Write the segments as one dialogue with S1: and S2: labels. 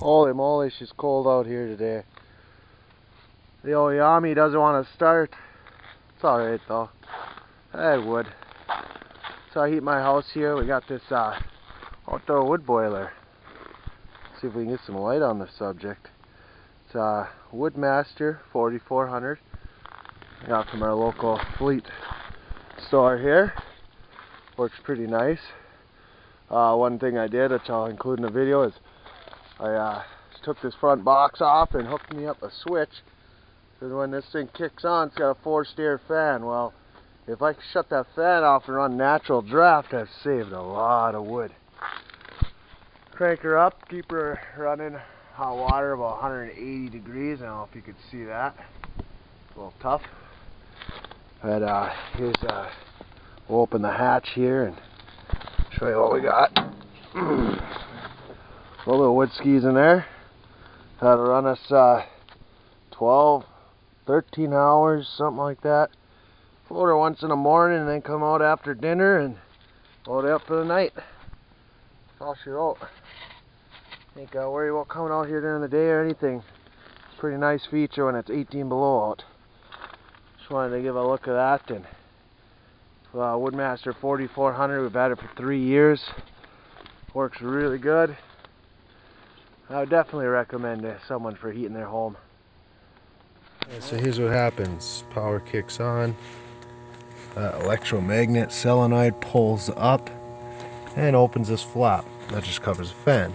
S1: Holy moly, she's cold out here today. The Oyami doesn't want to start. It's alright though. It would. So I heat my house here. We got this outdoor wood boiler. See if we can get some light on the subject. It's a Woodmaster 4400. I got from our local fleet store here. Works pretty nice. One thing I did, which I'll include in the video, is I took this front box off and hooked me up a switch. Because when this thing kicks on, it's got a forced air fan. Well, if I shut that fan off and run natural draft, I've saved a lot of wood. Crank her up, keep her running hot water about 180 degrees. I don't know if you could see that. It's a little tough. But here's we'll open the hatch here and show you what we got. A little wood skis in there. Had to run us 12, 13 hours, something like that. Float her once in the morning and then come out after dinner and load it up for the night. That's all she wrote. Ain't gotta worry about coming out here during the day or anything. Pretty nice feature when it's 18 below out. Just wanted to give a look at that. And Woodmaster 4400, we've had it for 3 years. Works really good. I would definitely recommend it to someone for heating their home.
S2: So here's what happens. Power kicks on. Electromagnet solenoid pulls up and opens this flap. That just covers the fan.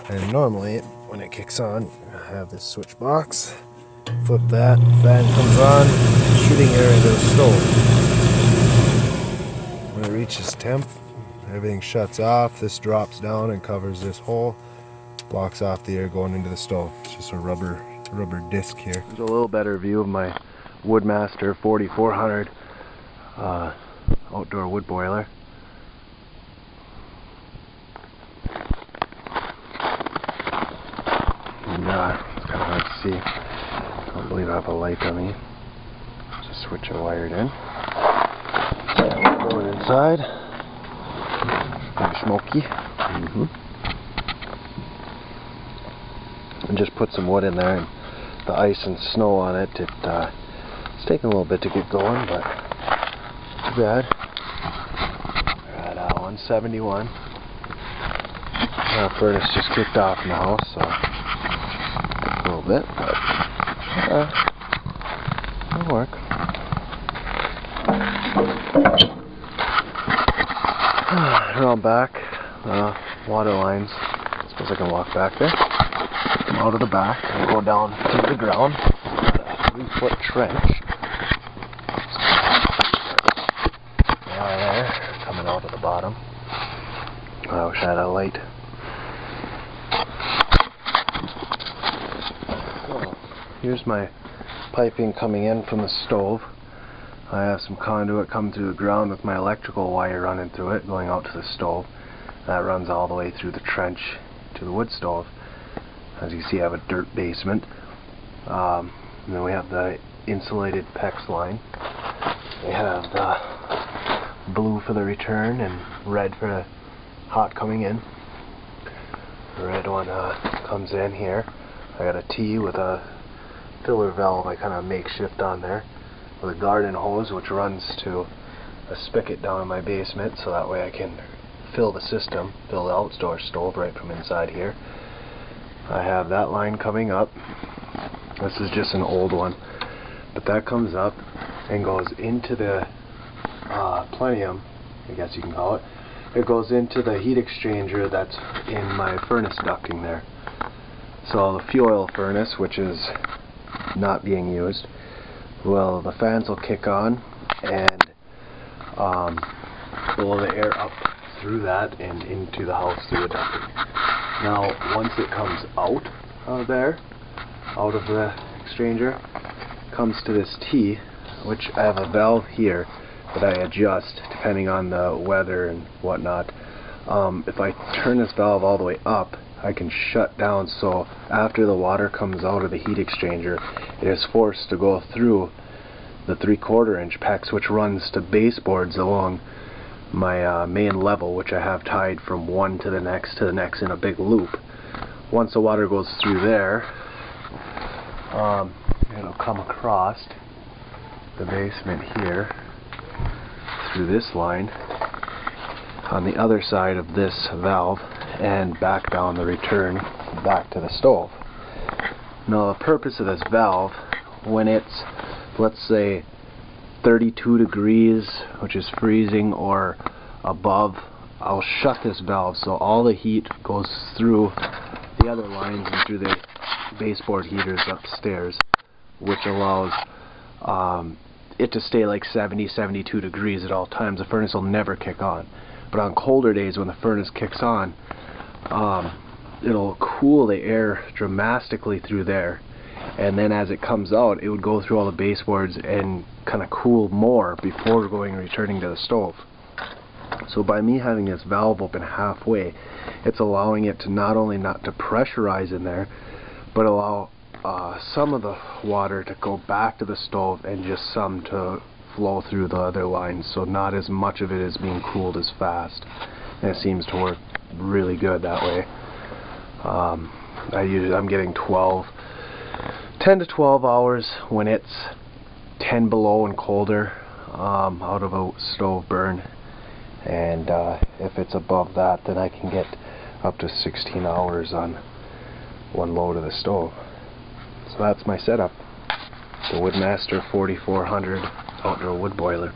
S2: And normally, when it kicks on, I have this switch box. Flip that, fan comes on, shooting air into the stove. When it reaches temp, everything shuts off. This drops down and covers this hole. Blocks off the air going into the stove. It's just a rubber disc here.
S1: There's a little better view of my Woodmaster 4400 outdoor wood boiler. And it's kind of hard to see. I don't believe I have a light on me. Just switch it wired in. Going inside. Pretty smoky. And just put some wood in there, and the ice and snow on it, it's taking a little bit to get going, but not too bad. We're at 171. Our furnace just kicked off in the house, so a little bit, but it'll work. Around back, water lines. I suppose I can walk back there. Come out of the back and go down to the ground. A 3-foot trench. There, coming out of the bottom. I wish I had a light. So, here's my piping coming in from the stove. I have some conduit coming through the ground with my electrical wire running through it, going out to the stove. That runs all the way through the trench to the wood stove. As you see, I have a dirt basement. And then we have the insulated PEX line. We have the blue for the return and red for the hot coming in. The red one comes in here. I got a T with a filler valve I kind of makeshift on there, with a garden hose which runs to a spigot down in my basement, so that way I can fill the system, fill the outdoor stove right from inside here. I have that line coming up. This is just an old one, but that comes up and goes into the plenium, I guess you can call it. It goes into the heat exchanger that's in my furnace ducting there. So the fuel oil furnace, which is not being used, well, the fans will kick on and blow the air up through that and into the house through the ducting. Now, once it comes out of there, out of the exchanger, comes to this T, which I have a valve here that I adjust depending on the weather and whatnot. If I turn this valve all the way up, I can shut down, so after the water comes out of the heat exchanger, it is forced to go through the 3/4 inch PEX, which runs to baseboards along my main level, which I have tied from one to the next in a big loop. once the water goes through there, it'll come across the basement here through this line on the other side of this valve and back down the return back to the stove. Now the purpose of this valve, when it's, let's say, 32 degrees, which is freezing, or above, I'll shut this valve so all the heat goes through the other lines and through the baseboard heaters upstairs, which allows it to stay like 70-72 degrees at all times. The furnace will never kick on. But on colder days, when the furnace kicks on, it'll cool the air dramatically through there, and then as it comes out, it would go through all the baseboards and kind of cool more before returning to the stove. So by me having this valve open halfway, it's allowing it to not only not to pressurize in there, but allow some of the water to go back to the stove and just some to flow through the other lines, so not as much of it is being cooled as fast. And it seems to work really good that way. I'm getting 10 to 12 hours when it's 10 below and colder out of a stove burn, and if it's above that, then I can get up to 16 hours on one load of the stove. So that's my setup, the Woodmaster 4400 outdoor wood boiler.